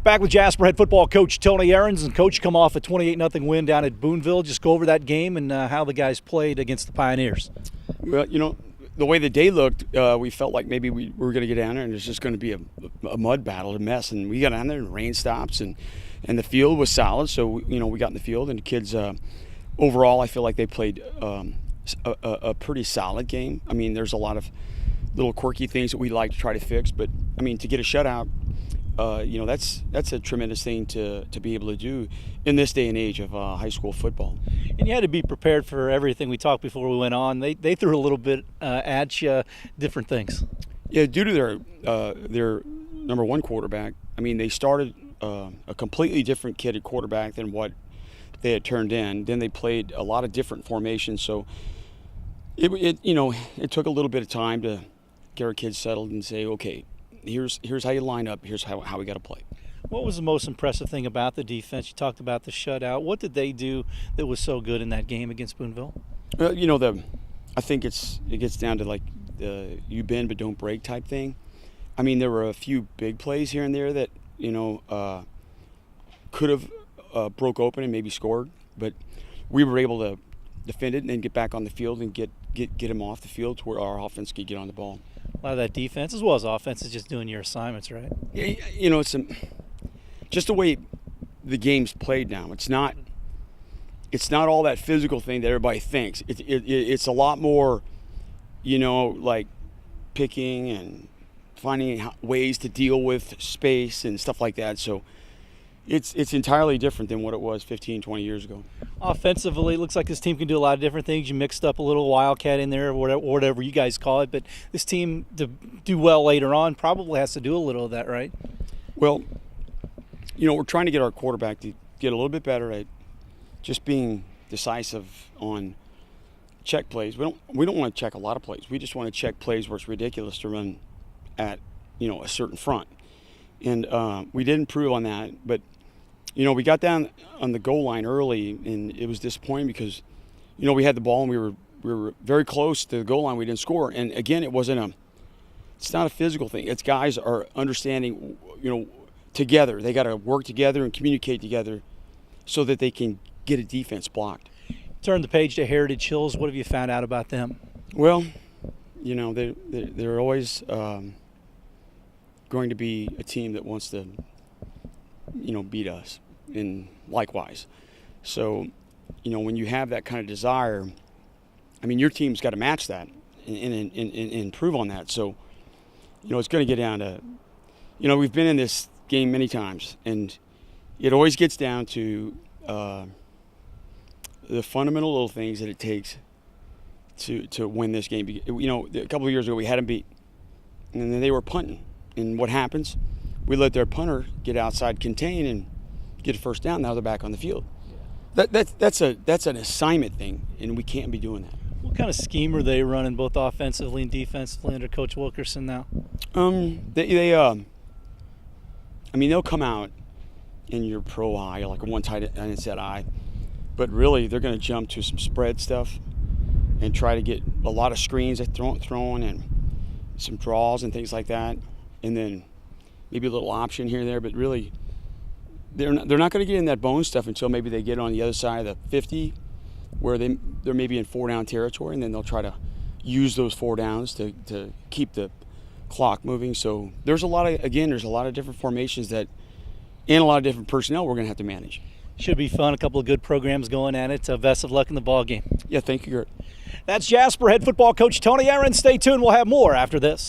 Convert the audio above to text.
Back with Jasper head football coach Tony Ahrens. And Coach, come off a 28-0 win down at Boonville. Just go over that game and how the guys played against the Pioneers. Well, the way the day looked, we felt like maybe we were going to get down there and it was just going to be a mud battle, a mess. And we got down there and rain stops and the field was solid. So, we got in the field and the kids, overall, I feel like they played a pretty solid game. I mean, there's a lot of little quirky things that we like to try to fix. But, I mean, to get a shutout, that's a tremendous thing to be able to do in this day and age of high school football. And you had to be prepared for everything. We talked before we went on. They threw a little bit at you, different things. Yeah, due to their number one quarterback. I mean, they started a completely different kid at quarterback than what they had turned in. Then they played a lot of different formations. So it took a little bit of time to get our kids settled and say, okay, here's how you line up. Here's how we got to play. What was the most impressive thing about the defense? You talked about the shutout. What did they do that was so good in that game against Boonville? Well, I think it gets down to like the you bend but don't break type thing. I mean, there were a few big plays here and there that could have broke open and maybe scored, but we were able to defend it and then get back on the field and get them off the field to where our offense could get on the ball. A lot of that defense as well as offense is just doing your assignments, right? Yeah, it's just the way the game's played now. It's not all that physical thing that everybody thinks. It's a lot more, like picking and finding ways to deal with space and stuff like that. So it's entirely different than what it was 15, 20 years ago. Offensively, it looks like this team can do a lot of different things. You mixed up a little Wildcat in there, or whatever you guys call it. But this team, to do well later on, probably has to do a little of that, right? Well, we're trying to get our quarterback to get a little bit better at just being decisive on check plays. We don't want to check a lot of plays. We just want to check plays where it's ridiculous to run at a certain front. And we did improve on that, but we got down on the goal line early, and it was disappointing because we had the ball and we were very close to the goal line. We didn't score, and again, it's not a physical thing. It's guys are understanding together. They got to work together and communicate together so that they can get a defense blocked. Turn the page to Heritage Hills. What have you found out about them? Well, they're always going to be a team that wants to beat us, and likewise. So when you have that kind of desire, I mean, your team's got to match that and improve on that. So it's going to get down to we've been in this game many times, and it always gets down to the fundamental little things that it takes to win this game. A couple of years ago we had them beat, and then they were punting. And what happens? We let their punter get outside, contain, and get a first down. Now they're back on the field. That's an assignment thing, and we can't be doing that. What kind of scheme are they running, both offensively and defensively, under Coach Wilkerson now? They'll come out in your pro high, like a one tight end set eye, but really they're going to jump to some spread stuff and try to get a lot of screens thrown and some draws and things like that. And then maybe a little option here and there, but really they're not going to get in that bone stuff until maybe they get on the other side of the 50 where they're maybe in 4-down territory, and then they'll try to use those 4 downs to keep the clock moving. So there's a lot of different formations and a lot of different personnel we're going to have to manage. Should be fun. A couple of good programs going at it. Best of luck in the ball game. Yeah, thank you, Gert. That's Jasper head football coach Tony Ahrens. Stay tuned. We'll have more after this.